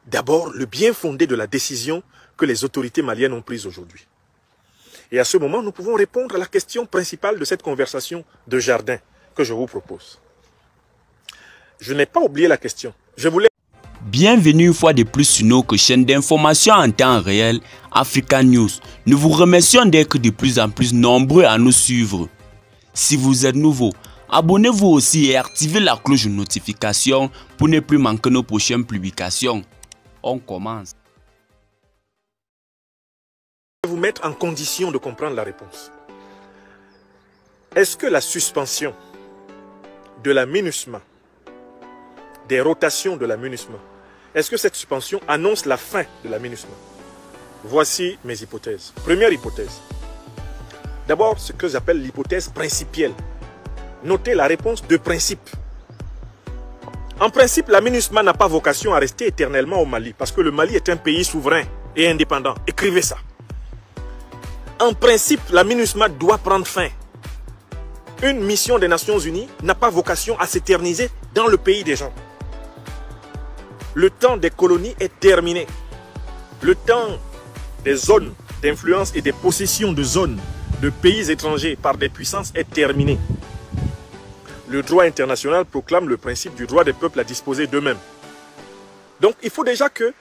d'abord le bien fondé de la décision que les autorités maliennes ont prise aujourd'hui. Et à ce moment, nous pouvons répondre à la question principale de cette conversation de jardin que je vous propose. Je n'ai pas oublié la question. Je voulais... Bienvenue une fois de plus sur notre chaîne d'information en temps réel Africa News. Nous vous remercions d'être de plus en plus nombreux à nous suivre. Si vous êtes nouveau, abonnez-vous aussi et activez la cloche de notification pour ne plus manquer nos prochaines publications. On commence. Je vais vous mettre en condition de comprendre la réponse. Est-ce que la suspension de la MINUSMA, des rotations de la MINUSMA, est-ce que cette suspension annonce la fin de la MINUSMA? Voici mes hypothèses. Première hypothèse. D'abord, ce que j'appelle l'hypothèse principielle. Notez la réponse de principe. En principe, la MINUSMA n'a pas vocation à rester éternellement au Mali, parce que le Mali est un pays souverain et indépendant. Écrivez ça. En principe, la MINUSMA doit prendre fin. Une mission des Nations Unies n'a pas vocation à s'éterniser dans le pays des gens. Le temps des colonies est terminé. Le temps des zones d'influence et des possessions de zones de pays étrangers par des puissances est terminé. Le droit international proclame le principe du droit des peuples à disposer d'eux-mêmes. Donc il faut déjà que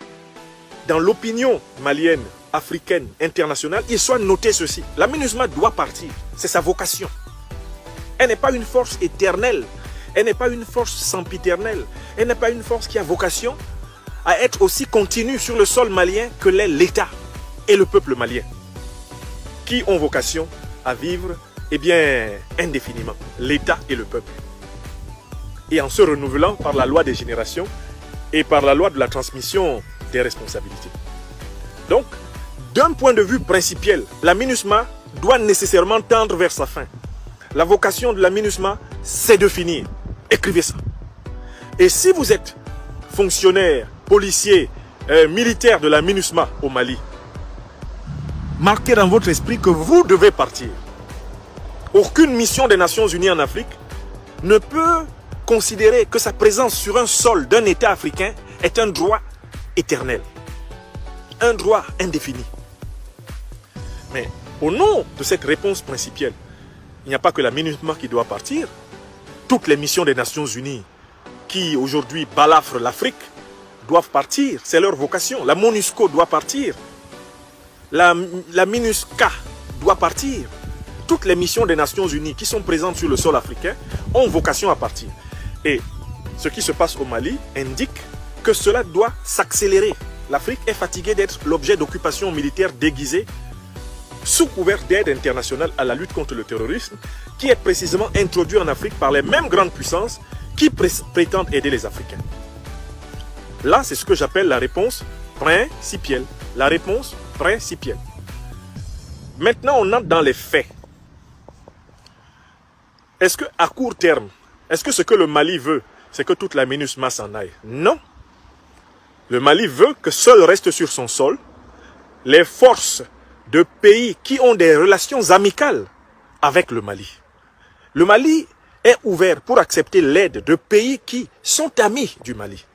dans l'opinion malienne, africaine, internationale, il soit noté ceci. La MINUSMA doit partir. C'est sa vocation. Elle n'est pas une force éternelle. Elle n'est pas une force sempiternelle. Elle n'est pas une force qui a vocation à être aussi continue sur le sol malien que l'est l'État et le peuple malien, qui ont vocation à vivre indéfiniment, l'État et le peuple. Et en se renouvelant par la loi des générations et par la loi de la transmission des responsabilités. Donc, d'un point de vue principiel, la MINUSMA doit nécessairement tendre vers sa fin. La vocation de la MINUSMA, c'est de finir. Écrivez ça. Et si vous êtes fonctionnaire, policier, militaire de la MINUSMA au Mali, marquez dans votre esprit que vous devez partir. Aucune mission des Nations Unies en Afrique ne peut considérer que sa présence sur un sol d'un État africain est un droit éternel, un droit indéfini. Mais au nom de cette réponse principielle, il n'y a pas que la MINUSMA qui doit partir. Toutes les missions des Nations Unies qui aujourd'hui balafrent l'Afrique doivent partir. C'est leur vocation. La MONUSCO doit partir. La MINUSCA doit partir. Toutes les missions des Nations Unies qui sont présentes sur le sol africain ont vocation à partir. Et ce qui se passe au Mali indique que cela doit s'accélérer. L'Afrique est fatiguée d'être l'objet d'occupations militaires déguisées sous couvert d'aide internationale à la lutte contre le terrorisme, qui est précisément introduit en Afrique par les mêmes grandes puissances qui prétendent aider les Africains. Là, c'est ce que j'appelle la réponse principielle. La réponse principielle. Maintenant, on entre dans les faits. Est-ce qu'à court terme, est-ce que ce que le Mali veut, c'est que toute la MINUSMA s'en aille? Non. Le Mali veut que seul reste sur son sol les forces de pays qui ont des relations amicales avec le Mali. Le Mali est ouvert pour accepter l'aide de pays qui sont amis du Mali,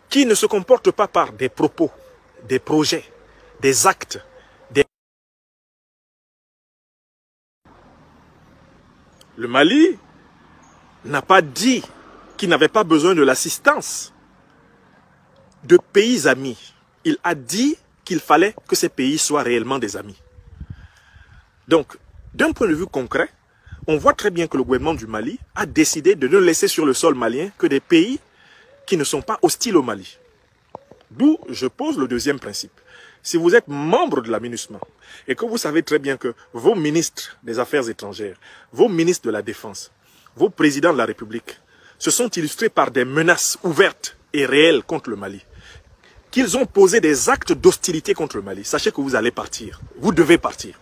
qui ne se comportent pas par des propos, des projets, des actes, Le Mali n'a pas dit qu'il n'avait pas besoin de l'assistance de pays amis. Il a dit qu'il fallait que ces pays soient réellement des amis. Donc, d'un point de vue concret, on voit très bien que le gouvernement du Mali a décidé de ne laisser sur le sol malien que des pays qui ne sont pas hostiles au Mali. D'où je pose le deuxième principe. Si vous êtes membre de la MINUSMA et que vous savez très bien que vos ministres des Affaires étrangères, vos ministres de la Défense, vos présidents de la République se sont illustrés par des menaces ouvertes et réelles contre le Mali, qu'ils ont posé des actes d'hostilité contre le Mali, sachez que vous allez partir. Vous devez partir.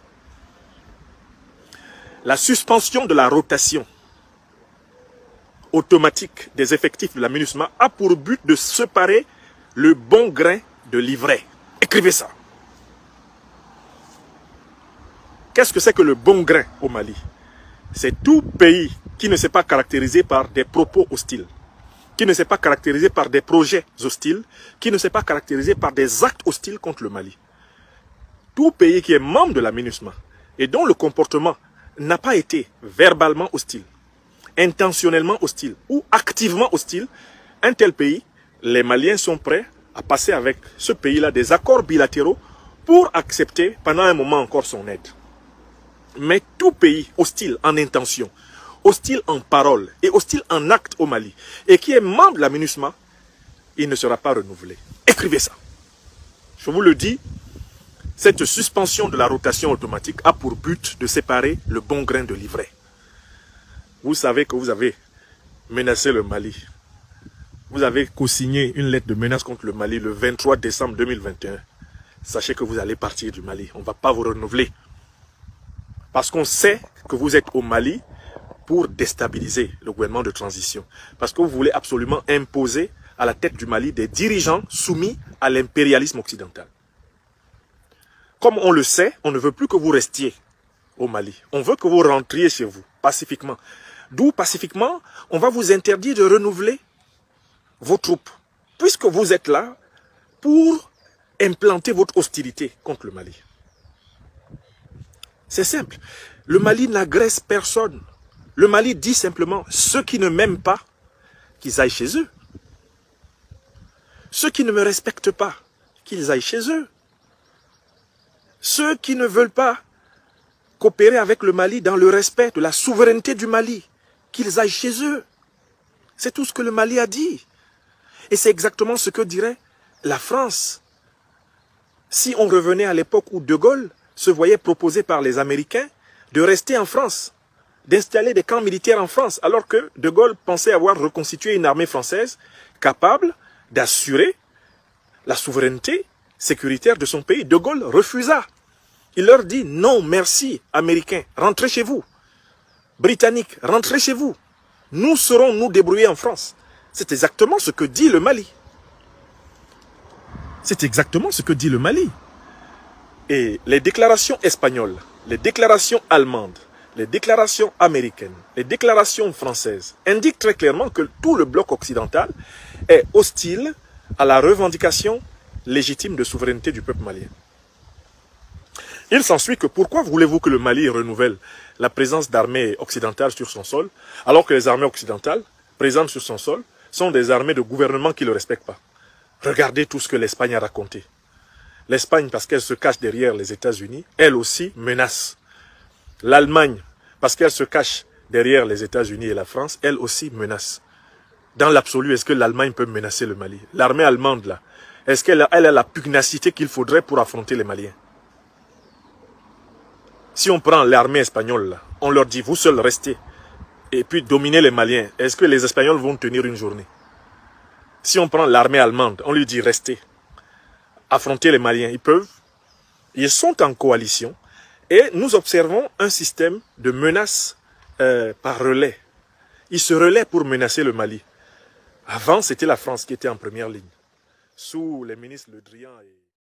La suspension de la rotation automatique des effectifs de la MINUSMA a pour but de séparer le bon grain de l'ivraie. Écrivez ça. Qu'est-ce que c'est que le bon grain au Mali? C'est tout pays qui ne s'est pas caractérisé par des propos hostiles, qui ne s'est pas caractérisé par des projets hostiles, qui ne s'est pas caractérisé par des actes hostiles contre le Mali. Tout pays qui est membre de la MINUSMA et dont le comportement n'a pas été verbalement hostile, intentionnellement hostile ou activement hostile, un tel pays, les Maliens sont prêts à passer avec ce pays-là des accords bilatéraux pour accepter pendant un moment encore son aide. Mais tout pays hostile en intention, hostile en parole et hostile en acte au Mali, et qui est membre de la MINUSMA, il ne sera pas renouvelé. Écrivez ça. Je vous le dis, cette suspension de la rotation automatique a pour but de séparer le bon grain de l'ivraie. Vous savez que vous avez menacé le Mali. Vous avez co-signé une lettre de menace contre le Mali le 23 décembre 2021. Sachez que vous allez partir du Mali. On ne va pas vous renouveler. Parce qu'on sait que vous êtes au Mali pour déstabiliser le gouvernement de transition. Parce que vous voulez absolument imposer à la tête du Mali des dirigeants soumis à l'impérialisme occidental. Comme on le sait, on ne veut plus que vous restiez au Mali. On veut que vous rentriez chez vous, pacifiquement. D'où, pacifiquement, on va vous interdire de renouveler vos troupes. Puisque vous êtes là pour implanter votre hostilité contre le Mali. C'est simple. Le Mali n'agresse personne. Le Mali dit simplement, ceux qui ne m'aiment pas, qu'ils aillent chez eux. Ceux qui ne me respectent pas, qu'ils aillent chez eux. Ceux qui ne veulent pas coopérer avec le Mali dans le respect de la souveraineté du Mali, qu'ils aillent chez eux. C'est tout ce que le Mali a dit. Et c'est exactement ce que dirait la France. Si on revenait à l'époque où De Gaulle se voyait proposer par les Américains de rester en France, d'installer des camps militaires en France, alors que De Gaulle pensait avoir reconstitué une armée française capable d'assurer la souveraineté sécuritaire de son pays. De Gaulle refusa. Il leur dit non, merci, Américains, rentrez chez vous. Britanniques, rentrez chez vous. Nous saurons nous débrouiller en France. C'est exactement ce que dit le Mali. C'est exactement ce que dit le Mali. Et les déclarations espagnoles, les déclarations allemandes, les déclarations américaines, les déclarations françaises indiquent très clairement que tout le bloc occidental est hostile à la revendication légitime de souveraineté du peuple malien. Il s'ensuit que pourquoi voulez-vous que le Mali renouvelle la présence d'armées occidentales sur son sol, alors que les armées occidentales présentes sur son sol sont des armées de gouvernement qui ne le respectent pas. Regardez tout ce que l'Espagne a raconté. L'Espagne, parce qu'elle se cache derrière les États-Unis, elle aussi menace. L'Allemagne, parce qu'elle se cache derrière les États-Unis et la France, elle aussi menace. Dans l'absolu, est-ce que l'Allemagne peut menacer le Mali? L'armée allemande, là, est-ce qu'elle a la pugnacité qu'il faudrait pour affronter les Maliens? Si on prend l'armée espagnole, là, on leur dit, vous seuls restez, et puis dominer les Maliens, est-ce que les Espagnols vont tenir une journée? Si on prend l'armée allemande, on lui dit, restez, affronter les Maliens, ils peuvent. Ils sont en coalition, et nous observons un système de menace par relais. Ils se relaient pour menacer le Mali. Avant, c'était la France qui était en première ligne, sous les ministres Le Drian et...